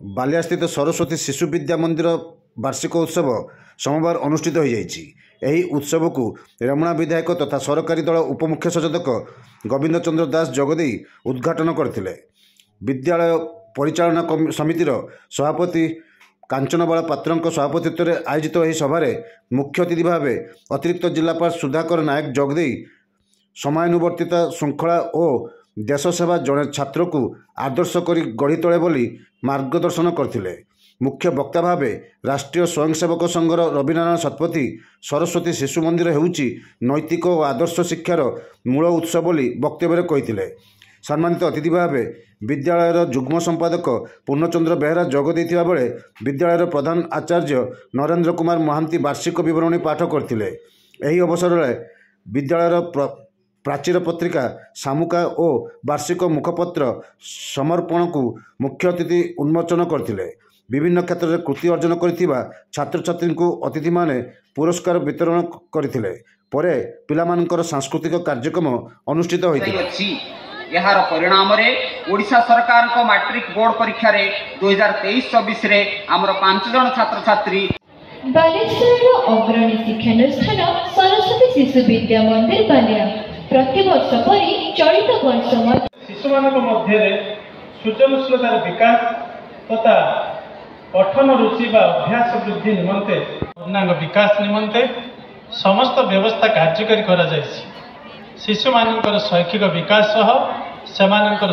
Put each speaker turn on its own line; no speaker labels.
बालियास्थित सरस्वती शिशु विद्या मंदिर वार्षिक उत्सव सोमवार अनुष्ठित हो जाइछि। एही उत्सव को रेमुणा विधायक तथा सरकारी दल उपमुख्य सचेतक गोविंद चंद्र दास जोगदे उद्घाटन करथिले। विद्यालय परिचालना समितिर सभापति कांचनबाला पात्रଙ୍କ सभापतित्व में आयोजित यह सभार मुख्य अतिथि भाव अतिरिक्त जिलापाल सुधाकर नायक जोगदे समयानुवर्तिता श्रृंखला और देश सेवा जड़े छात्र को आदर्श कर गढ़ी तोले बोली मार्गदर्शन करथिले। मुख्य वक्ता भाव राष्ट्रीय स्वयंसेवक संघर रविनारायण शतपथी सरस्वती शिशु मंदिर हेउची नैतिक और आदर्श शिक्षार मूल उत्स बोली वक्तव्य कहिथिले। सम्मानित अतिथि भाव विद्यालयर जुग्म संपादक पूर्णचंद्र बेहरा जोग देथिबा बेले विद्यालयर प्रधान आचार्य नरेंद्र कुमार महांती वार्षिक विवरणी पाठ करथिले। एही अवसर में विद्यालयर प्राचीर पत्रिका सामुका और वार्षिक मुखपत्र समर्पण को मुख्य अतिथि उन्मोचन करथिले। विभिन्न क्षेत्र में कृति अर्जन करिथिबा छात्र छात्री को अतिथि माने पुरस्कार वितरण करथिले। परे पिलामानकर सांस्कृतिक कार्यक्रम अनुष्ठित होइथिले।
यार परिणाम रे ओडिशा सरकार को मैट्रिक बोर्ड परीक्षा रे 2023-24 रे हमर 5 जन छात्र छात्री
बालेश्वर अग्रणी शिक्षानुष्ठान सरस्वती शिशु विद्या मंदिर बालिया प्रतिवर्ष परि चलित वर्ष
शिशु मानक मध्य सृजनशीलतार विकास तथा पठन रुचि व अभ्यास वृद्धि निमंते पूर्णांग विकास निमंते समस्त व्यवस्था कार्यकारी करा जायछि। शिशु मानकर शैक्षिक विकास सह सेमानकर